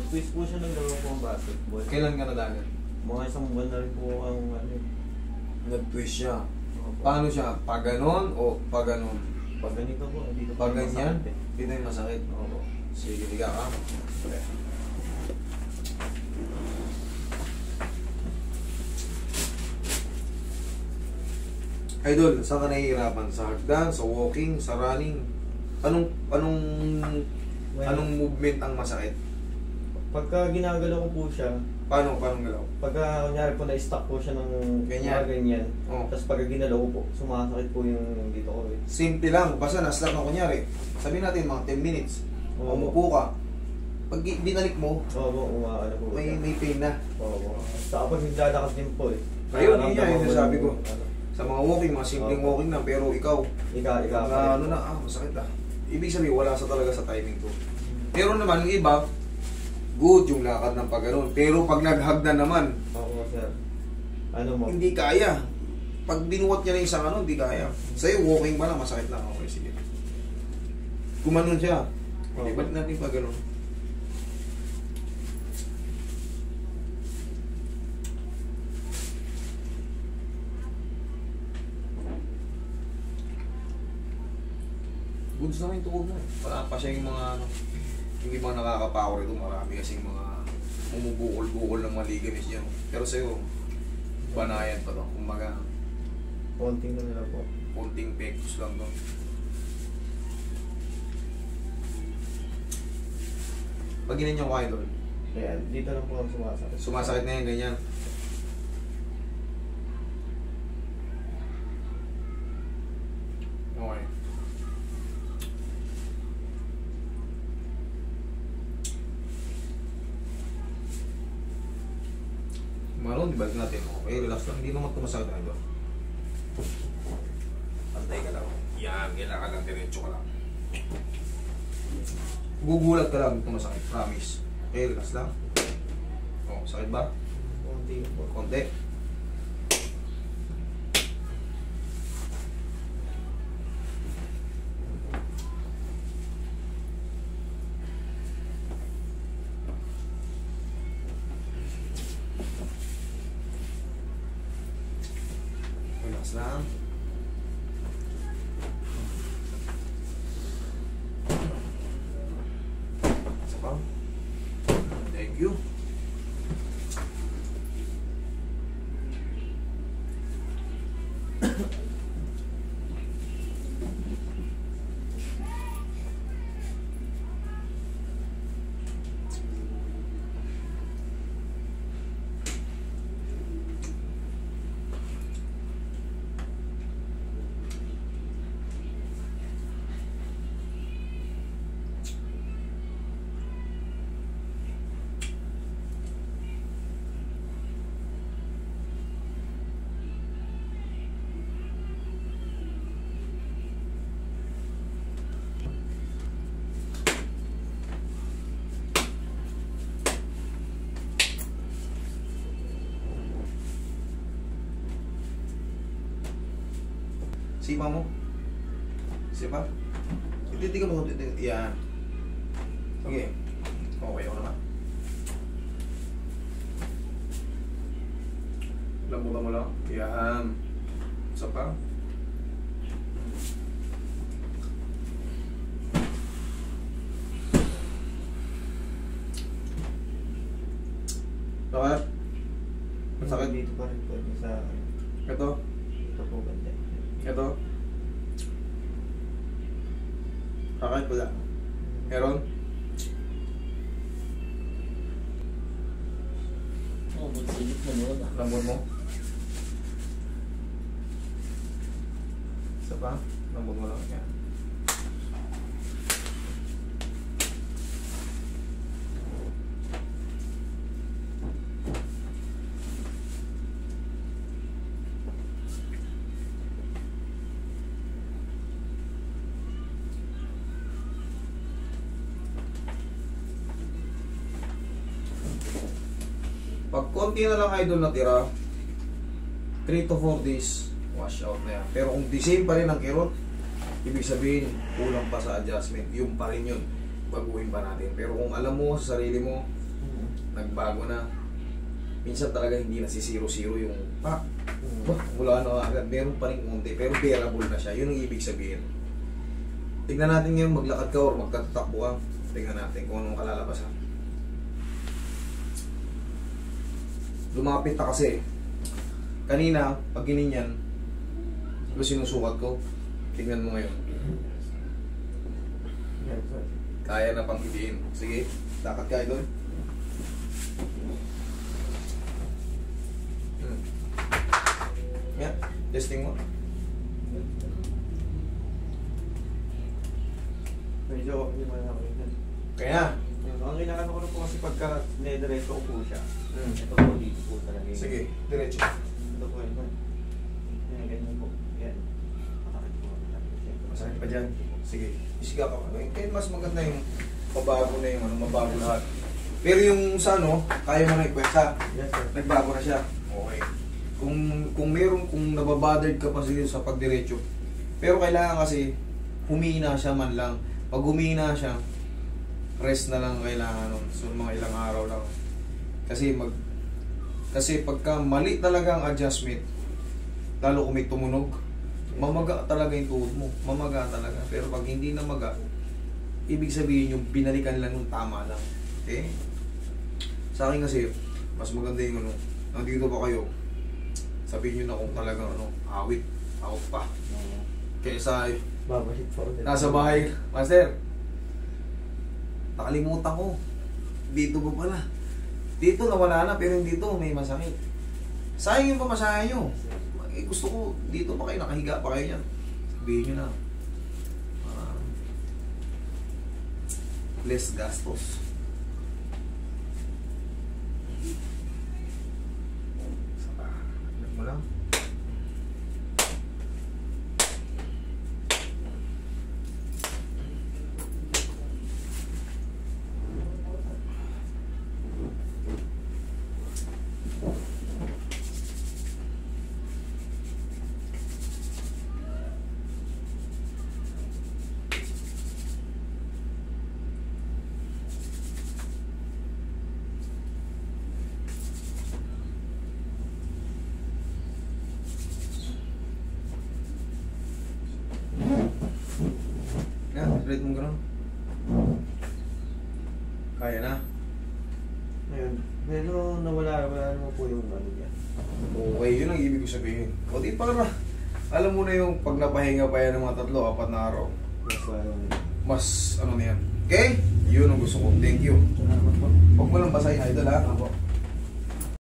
nag-quiz po siya ng dalawang po ang basketball. Kailan ka nadagan? Mga isang buwan na rin po ang ano. Nag-twist siya. Opo. Paano siya? Pag ganon o pag ganon? Pag ganito po, dito po Pag ganyan? masakit eh. Dito yung masakit. Opo. Sige, liga ka. Okay. Idol, saan ka nahihirapan? Sa hagdan, sa walking, sa running? Anong movement ang masakit? Pagka ginagalaw ko po siya, Paano galaw? pagka kunyari po na-stuck po siya ng Ganyan. ganyan. Oh. Tapos pagka ginalaw ko po, sumasakit po yung dito ko eh. Simple lang, basta naslak ka kunyari. Sabihin natin mga 10 minutes. Oo. Umupo ka. Pag binalik mo, Oo, umaano po. may pain na. Oo. Saka pag naglalakad din po eh. Ayun, yun Nararamdaman yung mo sabi ko. ano, Sa mga walking, mga simpleng Oo. walking na, pero ikaw, Ika. ano na, masakit ah. Ibig sabihin, wala sa talaga sa timing ko. Pero naman, yung iba, good yung lakad ng pag ganun. Pero pag naghagdan naman, Oo, sir. Ano mo? hindi kaya. Pag binuwat niya na isang ano, hindi kaya. Sa'yo, walking ba na, masakit lang. Okay, sige. Kumanon siya. Okay, ba't natin pag ganun? Goods naman yung tukod mo. Wala pa siya yung mga ano, yung ibang nakaka-power ito. Marami kasing mga umubukol-bukol ng mga ligaments niya. Pero sa'yo, banayan pa to. Kumbaga, Konting na nila po. konting pectus lang to. Pag ginan yung kain doon, Kaya dito lang po ang sumasakit. sumasakit na yan, ganyan. Okay. Maroon, ibalik natin. Okay, relax lang. Hindi naman tumasakit na ito. Pantay ka lang. Yan, kailangan lang. Diretso ka lang. Gugulat ka lang. Tumasakit. Promise. Okay, relax lang. Oh, sakit ba? Konti po. Konti. Relax lang. Isa pa. Thank you. Sipa mo. Sipa. Hindi ka mo. Yan. Okay. Okay ako naman. Lambutan mo lang. Yan. Isa pa. Sakit? Masakit? Dito pa rin po. Sa Ito? ito po banda. Ito? Sakit pala. Meron? Oo, magsilip mo noon ah. Lambot mo? Isa pa? Lambot mo lang. Yan. Pag konti na lang idol natira, 3 to 4 days, wash out na yan. Pero kung the same pa rin ang kirot, ibig sabihin, kulang pa sa adjustment. Yung pa rin yun, baguhin pa natin. Pero kung alam mo sa sarili mo, nagbago na. Minsan talaga hindi na si 0-0 yung mula na agad. Meron pa rin konti, pero bearable na siya. Yun ang ibig sabihin. Tignan natin ngayon, maglakad ka or magtatakbo ka. Tignan natin kung anong kalalabasan. Lumapit na kasi. Kanina, pag gininyan, ito sinusukat ko. Tignan mo ngayon. Kaya na pang idiin. Sige, lakad ka doon. Yeah, testing mo. Medyo hindi man ako yun. Kaya. Ang ginagano ko na po kasi pagka nediretso ko po siya. Ito po dito po talaga. Sige, diretso. Ito po ito. Yan, ganyan po. Yan. Makakit po. Masakit pa dyan. Sige, isiga ka pa. Kaya mas maganda yung mabago na yung mabago lahat. Pero yung sa kaya mo na ikwenta. Yes, sir. Nagbago na siya. Okay. Kung nababothered ka pa sa pagdiretso. Pero kailangan kasi humina siya man lang. Pag humina siya, rest na lang kailangan nun. So mga ilang araw lang. Kasi pagka mali talaga ang adjustment, lalo kung may tumunog, mamaga talaga yung tuhod mo. Mamaga talaga. Pero pag hindi na maga, ibig sabihin yung binalikan lang nung tama lang. Okay? Sa akin kasi, mas maganda yung nandito pa kayo, sabihin nyo na kung talagang awit, out pa. Kaysa Babalik po. nasa bahay, Master, nakalimutan ko. Dito pa pala. Dito nawala na, pero dito may masakit. Sayang yung pamasahe nyo. Gusto ko, dito pa kayo, nakahiga pa kayo yan. Sabihin nyo na. Less gastos. Alam mo lang. Straight mo gano'n. Kaya na. Ngayon, pero wala naman po yung yan. Okay, yun ang ibig ko sabihin. O di para, alam mo na yung pag napahinga pa yan ng mga 3-4 na araw. Mas na yan. Okay? Yun ang gusto ko. Thank you. Salamat po. Huwag mo lang basahin, idol ha. Ako.